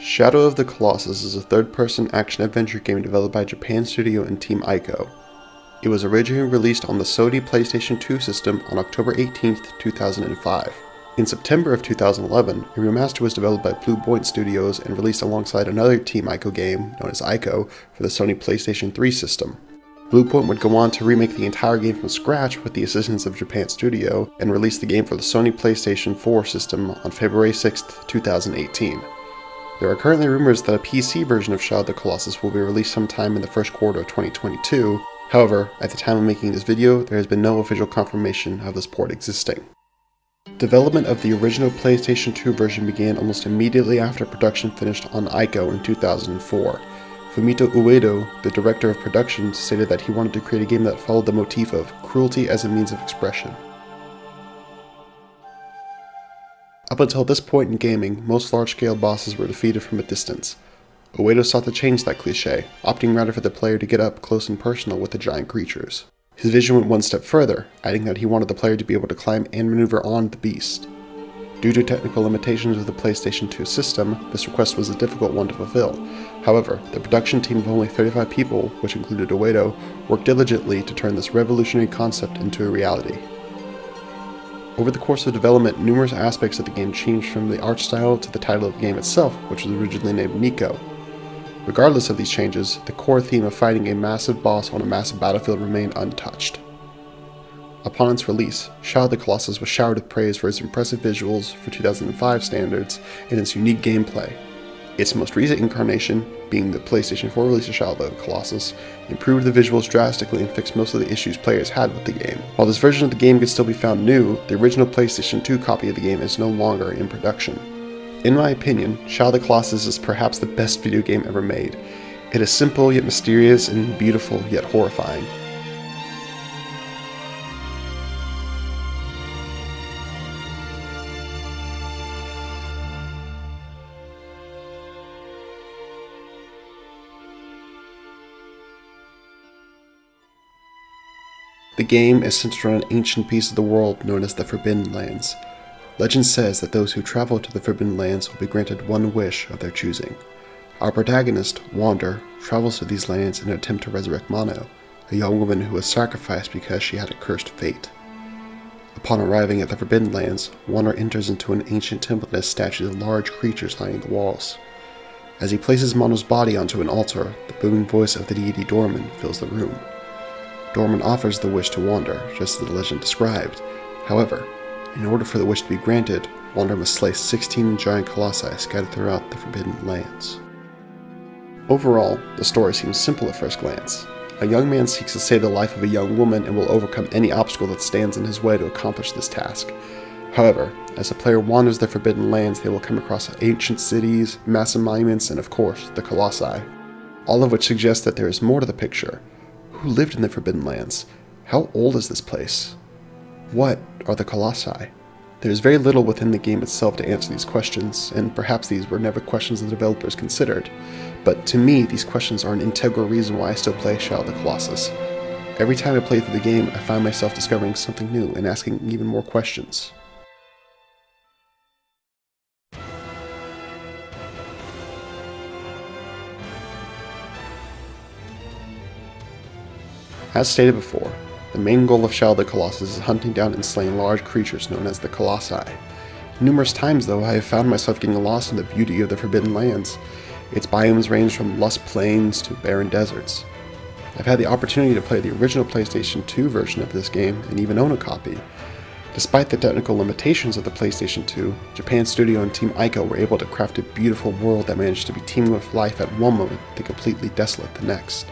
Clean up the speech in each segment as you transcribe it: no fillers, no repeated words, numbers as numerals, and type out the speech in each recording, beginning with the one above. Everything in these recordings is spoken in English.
Shadow of the Colossus is a third-person action-adventure game developed by Japan Studio and Team Ico. It was originally released on the Sony PlayStation 2 system on October 18, 2005. In September of 2011, a remaster was developed by Blue Point Studios and released alongside another Team Ico game, known as Ico, for the Sony PlayStation 3 system. Blue Point would go on to remake the entire game from scratch with the assistance of Japan Studio, and release the game for the Sony PlayStation 4 system on February 6, 2018. There are currently rumors that a PC version of Shadow of the Colossus will be released sometime in the first quarter of 2022, however, at the time of making this video, there has been no official confirmation of this port existing. Development of the original PlayStation 2 version began almost immediately after production finished on Ico in 2004. Fumito Uedo, the director of production, stated that he wanted to create a game that followed the motif of cruelty as a means of expression. Up until this point in gaming, most large-scale bosses were defeated from a distance. Uedo sought to change that cliché, opting rather for the player to get up close and personal with the giant creatures. His vision went one step further, adding that he wanted the player to be able to climb and maneuver on the beast. Due to technical limitations of the PlayStation 2 system, this request was a difficult one to fulfill. However, the production team of only 35 people, which included Uedo, worked diligently to turn this revolutionary concept into a reality. Over the course of development, numerous aspects of the game changed, from the art style to the title of the game itself, which was originally named Nico. Regardless of these changes, the core theme of fighting a massive boss on a massive battlefield remained untouched. Upon its release, Shadow of the Colossus was showered with praise for its impressive visuals for 2005 standards and its unique gameplay. Its most recent incarnation, being the PlayStation 4 release of Shadow of the Colossus, improved the visuals drastically and fixed most of the issues players had with the game. While this version of the game could still be found new, the original PlayStation 2 copy of the game is no longer in production. In my opinion, Shadow of the Colossus is perhaps the best video game ever made. It is simple yet mysterious and beautiful yet horrifying. The game is centered on an ancient piece of the world known as the Forbidden Lands. Legend says that those who travel to the Forbidden Lands will be granted one wish of their choosing. Our protagonist, Wander, travels to these lands in an attempt to resurrect Mono, a young woman who was sacrificed because she had a cursed fate. Upon arriving at the Forbidden Lands, Wander enters into an ancient temple that has statues of large creatures lining the walls. As he places Mono's body onto an altar, the booming voice of the deity Dorman fills the room. Dorman offers the wish to Wander, just as the legend described. However, in order for the wish to be granted, Wander must slay 16 giant colossi scattered throughout the Forbidden Lands. Overall, the story seems simple at first glance. A young man seeks to save the life of a young woman and will overcome any obstacle that stands in his way to accomplish this task. However, as the player wanders the Forbidden Lands, they will come across ancient cities, massive monuments, and of course, the colossi. All of which suggests that there is more to the picture. Who lived in the Forbidden Lands? How old is this place? What are the colossi? There is very little within the game itself to answer these questions, and perhaps these were never questions the developers considered. But to me, these questions are an integral reason why I still play Shadow of the Colossus. Every time I play through the game, I find myself discovering something new and asking even more questions. As stated before, the main goal of Shadow of the Colossus is hunting down and slaying large creatures known as the Colossi. Numerous times though, I have found myself getting lost in the beauty of the Forbidden Lands. Its biomes range from lush plains to barren deserts. I've had the opportunity to play the original PlayStation 2 version of this game and even own a copy. Despite the technical limitations of the PlayStation 2, Japan Studio and Team Ico were able to craft a beautiful world that managed to be teeming with life at one moment and completely desolate the next.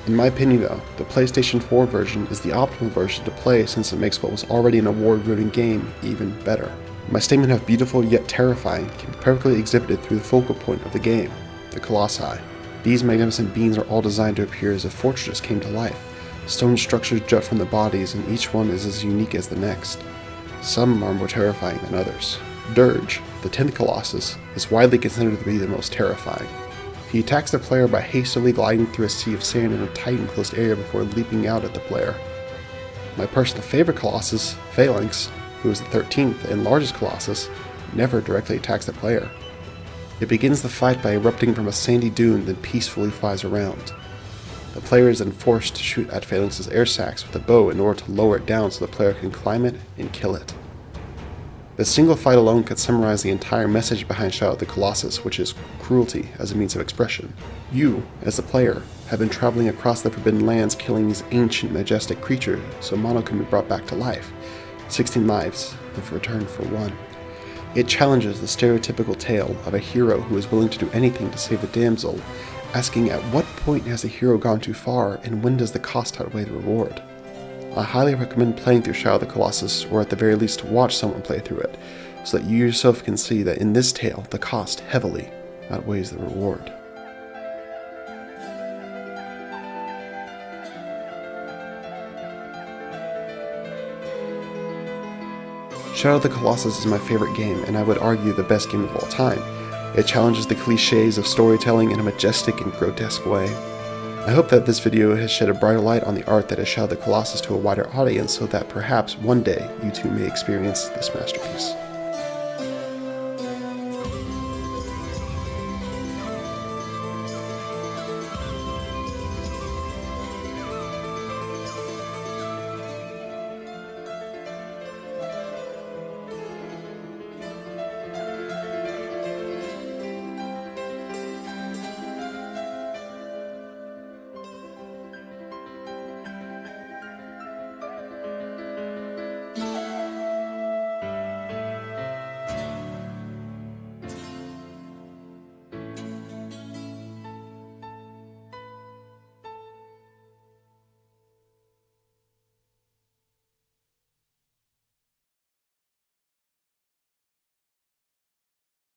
In my opinion though, the PlayStation 4 version is the optimal version to play since it makes what was already an award-winning game even better. My statement of beautiful yet terrifying can be perfectly exhibited through the focal point of the game, the Colossi. These magnificent beings are all designed to appear as if fortresses came to life. Stone structures jut from the bodies and each one is as unique as the next. Some are more terrifying than others. Dirge, the 10th Colossus, is widely considered to be the most terrifying. He attacks the player by hastily gliding through a sea of sand in a tight enclosed area before leaping out at the player. My personal favorite Colossus, Phalanx, who is the 13th and largest Colossus, never directly attacks the player. It begins the fight by erupting from a sandy dune, then peacefully flies around. The player is then forced to shoot at Phalanx's air sacs with a bow in order to lower it down so the player can climb it and kill it. The single fight alone could summarize the entire message behind Shadow of the Colossus, which is cruelty as a means of expression. You, as the player, have been traveling across the Forbidden Lands killing these ancient, majestic creatures so Mono can be brought back to life. 16 lives, in return for one. It challenges the stereotypical tale of a hero who is willing to do anything to save the damsel, asking at what point has the hero gone too far and when does the cost outweigh the reward. I highly recommend playing through Shadow of the Colossus, or at the very least watch someone play through it, so that you yourself can see that in this tale the cost heavily outweighs the reward. Shadow of the Colossus is my favorite game, and I would argue the best game of all time. It challenges the cliches of storytelling in a majestic and grotesque way. I hope that this video has shed a brighter light on the art that is Shadow of the Colossus to a wider audience, so that perhaps one day you too may experience this masterpiece.